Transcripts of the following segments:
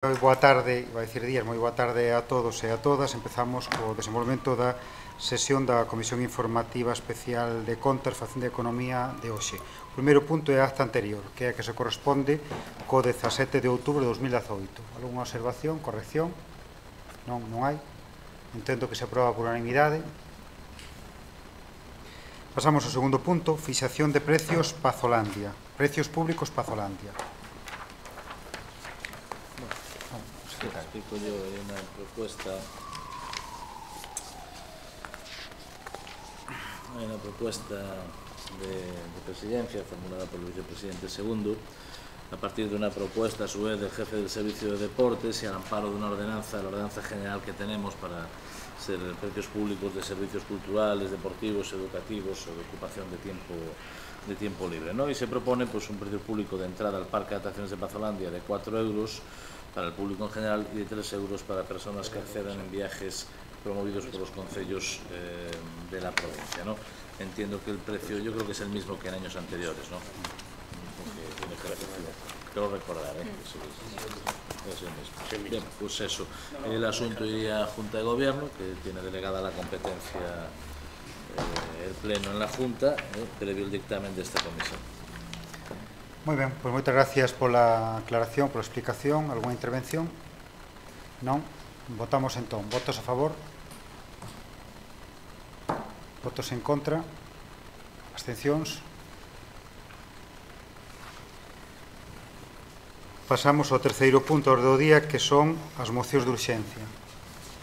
Boa tarde, vai dicir días, moi boa tarde a todos e a todas. Empezamos co desenvolvemento da sesión da Comisión Informativa Especial de Contas, Facenda e Economía de hoxe. O primeiro punto é a acta anterior, que é a que se corresponde co 17 de outubro de 2018. Alguna observación, corrección? Non hai. Entendo que se aproba por unanimidade. Pasamos ao segundo punto, fixación de precios Pazolandia. Precios públicos Pazolandia. Explico yo una propuesta de presidencia formulada por el vicepresidente segundo a partir de una propuesta a su vez del jefe del servicio de deportes y al amparo de una ordenanza, la ordenanza general que tenemos para ser precios públicos de servicios culturales, deportivos, educativos o de ocupación de tiempo libre, ¿no? Y se propone pues, un precio público de entrada al Parque de Atracciones de Pazolandia de 4 euros para el público en general y de 3 euros para personas que accedan en viajes promovidos por los concellos de la provincia, ¿no? Entiendo que el precio, yo creo que es el mismo que en años anteriores, ¿no? Porque tiene que creo recordar, ¿eh? Es el mismo. Bien, pues eso. El asunto iría a Junta de Gobierno, que tiene delegada la competencia el Pleno en la Junta, previo el dictamen de esta comisión. Moi ben, pois moitas gracias pola aclaración, pola explicación. Alguna intervención? Non? Votamos entón. Votos a favor? Votos en contra? Abstencións? Pasamos ao terceiro punto do día, que son as mocións de urxencia.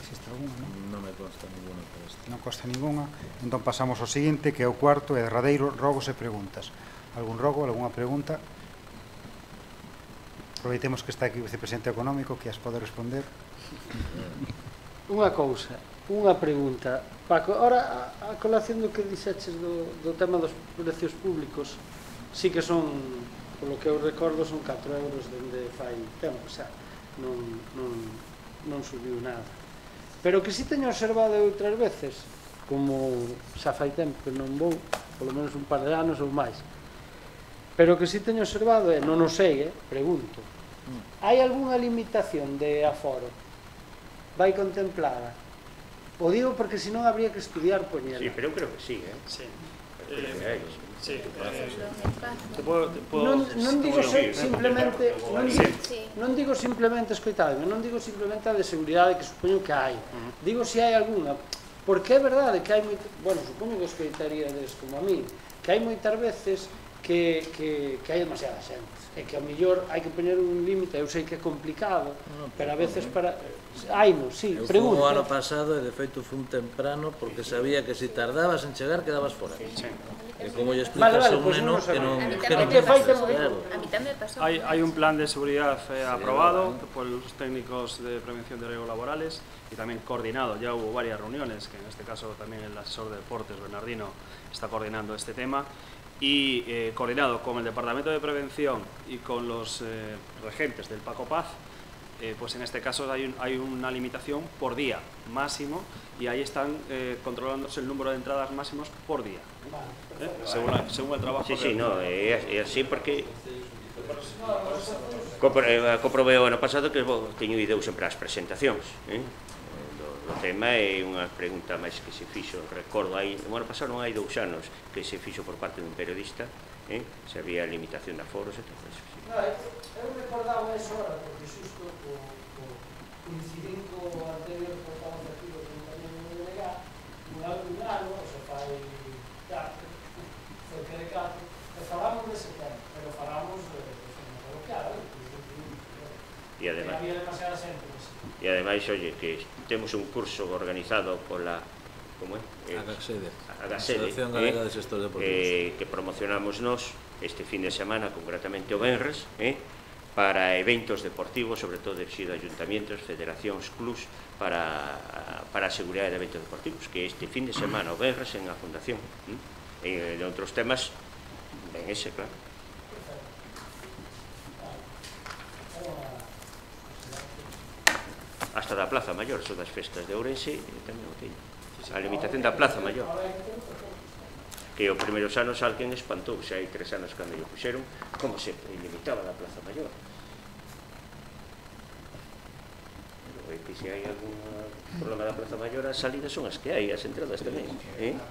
Existe alguna, non? Non me consta ninguna por este. Non consta ninguna. Entón pasamos ao seguinte, que é o cuarto e derradeiro, rogos e preguntas. Algún rogo, alguna pregunta? Aproveitemos que está aquí o vicepresidente económico, que as pode responder. Unha cousa, unha pregunta. Paco, ahora a colación do que dixeches do tema dos precios públicos, sí que son, polo que eu recordo, son 4 euros dende fai tempo, xa, non subiu nada. Pero que si teño observado outras veces, como xa fai tempo que non vou, polo menos un par de anos ou máis, pero que si teño observado, non o sei, pregunto, hai algunha limitación de aforo? Vai contemplada? O digo porque senón habría que estudiar poñela. Sí, pero eu creo que sí, Sí. Sí. Non digo simplemente, non digo simplemente, escoitadme, non digo simplemente a de seguridade que supoño que hai. Digo se hai algunha, porque é verdade que hai moito, bueno, supoño que escoitaríades como a mí, que hai moitas veces que hai demasiada xente e que ao mellor hai que poñer un límite. Eu sei que é complicado, pero a veces para... Hai-no, sí, pregunto. O ano pasado, e de feito fun temprano, porque sabía que se tardabas en chegar quedabas fora. E como lle explicas a un neno que non... A mí tamén me pasou. Hay un plan de seguridad aprobado por los técnicos de prevención de riesgos laborales y también coordinado. Ya hubo varias reuniones, que en este caso también el asesor de deportes, Bernardino, está coordinando este tema. Y coordinado con el Departamento de Prevención y con los regentes del Paco Paz, pues en este caso hay una limitación por día máximo y ahí están controlándose el número de entradas máximos por día, según el trabajo. Sí, no, é así porque comprobei o ano pasado que teño ido sempre ás presentacións do tema. É unha pregunta máis que se fixo, recordo, o ano pasado non hai 2 anos que se fixo por parte dun periodista, se había limitación de aforos e todo eso. Eu recordaba eso ahora, porque xusto coincidín co anterior portavoz aquí do Ayuntamiento de Delegá, un ano, o se fai 4, cerca de 4, e falamos de setembro, pero falamos de forma coloquial, E ademais, había demasiada xente. E ademais, oye, que temos un curso organizado pola Agasede, Agasede, Galega de Xestores Deportivos, que promocionamos nós este fin de semana, concretamente o venres, para eventos deportivos, sobre todo dirixido a ayuntamientos, federacións, clubs, para a seguridade de eventos deportivos, que este fin de semana o venres en a Fundación. E de outros temas, ben ese, claro. Hasta da Plaza Maior, son das festas de Ourense, tamén o teño. A limitación da Plaza Maior, que os primeiros anos alguén espantouse, hai 3 anos cando lle puxeron, como se limitaba da Plaza Maior. que se hai algún problema da Plaza Maior, as salidas son as que hai, as entradas tamén. As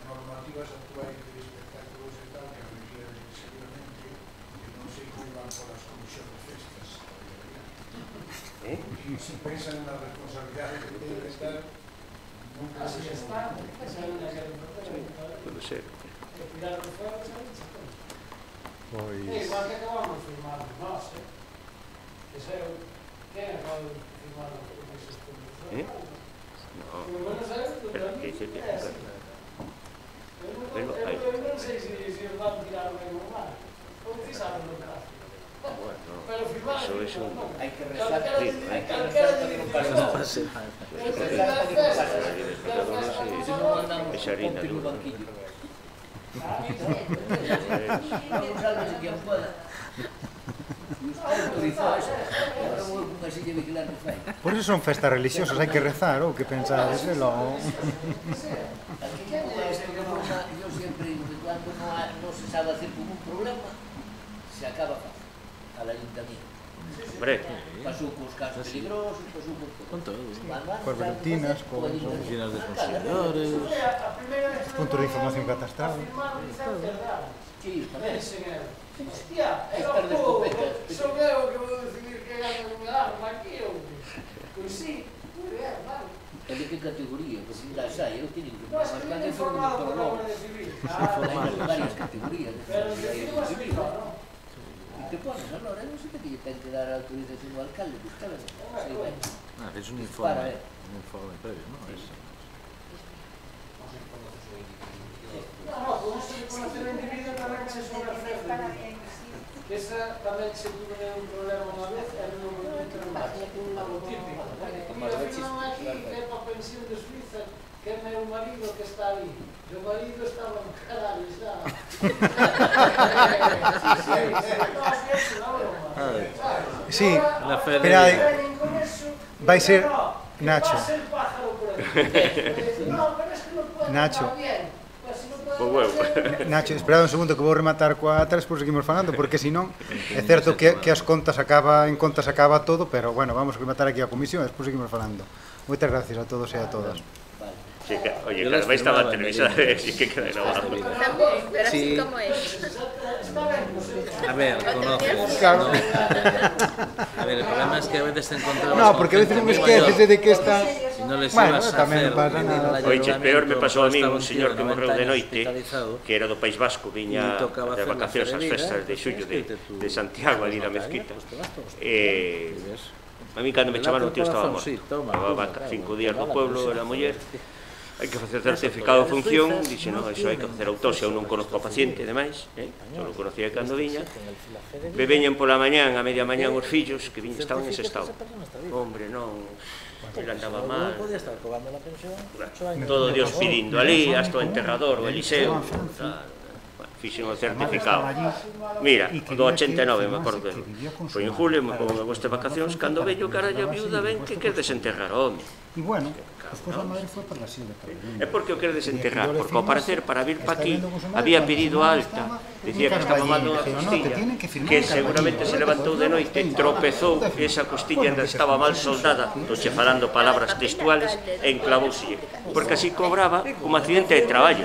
normativas actuais de espectáculos e tal, que requieren seguramente, non sei como van por as comisións de festas. Se pensan na responsabilidade que ten que estar, non así está, Pode ser. Igual que acabamos de firmar nós, que sei, quen acaba de firmar eses condicións? No, pero que dice que eu non sei se os van tirar o mesmo mal, ou ti sabes lo que hace. Pero firmar eso é un... Hai que rezar para que non pase nada. Hai que rezar para que non pase nada. Se non mandamos un pino banquillo. Vamos a ver quen pueda. Autorizou eso. Agora vou con unha silla vigilante fai. Por eso son festas religiosas, hai que rezar, ou que pensades, e logo... Aquí como este problema, yo sempre digo que cuando no se sabe hacer con un problema, se acaba fácil al ayuntamiento. Hombre, Pasou cos casos peligrosos, pasou con todo. Coas rutinas, coas oficinas de consumidores, puntos de información catastral. Sí, tamén. Hostia, era un pouco, son eu que vou decidir que gana unha arma aquí, ou... Pois sí, moi ben, vale. É de que categoría? Porque las hai, eu teño que... No, es que me han informado por la Guardia Civil. Hai varias categorías. Pero el que tiene más viva, ¿no? E te pones, ahora, non sei que lle ten que dar a autorización ao alcalde, que está ben. Sei ben. es un informe previo, ¿no? No, con eso de conocer o individuo tamén que se sobreofrece. Que esa tamén se tuve un problema unha vez e non me entrou máis. Algo típico. Aquí non aquí que é para pensión de Suiza, que é meu marido que está ali. O marido estaba en caralho, xa. Sí, pero vai ser Nacho. Nacho. Nacho, esperad un segundo que vou rematar coa 3 por seguimos falando, porque senón é certo que as contas acaba todo, pero bueno, vamos a rematar aquí a comisión e despois seguimos falando. Moitas gracias a todos e a todas. Sí, oye, cada vez estaba televisada, así que queda grabado. También, pero así como es. A ver, conoces. Claro. A ver, el problema es que a veces te encontramos. No, porque a veces me esqueces de que está... Si no les Bueno, ibas a tamén hacer non pasa nada. Oiche, peor me pasou a mí un hasta señor que tío de morreu 90 de años noite, hospitalizado, que era do País Vasco, viña y tocaba de hacer la vacacións ás feria, festas de xullo de Santiago, ali na mezquita. A mí cando me chamaron o tío estaba morto. Levaba 5 días no pueblo, era muller. Hai que facer certificado de función, dixe, non, iso hai que facer autopsia, eu non conozco ao paciente, e demais, só lo conocía cando viña. Me veñen pola mañán, a media mañán, os fillos, que viñen, estaban en ese estado. Hombre, non, ele andaba mal. Todo Dios pidindo ali, hasta o enterrador, o Eliseo, fixen o certificado. Mira, do 89, me acordo. Foi en julio, me pongo en de vacacións, cando veño cara a viuda, ven que queres enterrar o home. E bueno, despois a madre foi para la Silva. É porque o queres enterrar, porque ao parecer para vir para aquí había pedido a alta, dicía que estaba mal unha costilla, que seguramente se levantou de noite, tropezou, e esa costilla ainda estaba mal soldada, toche falando palabras textuales, e enclavouse, porque así cobraba como accidente de traballo.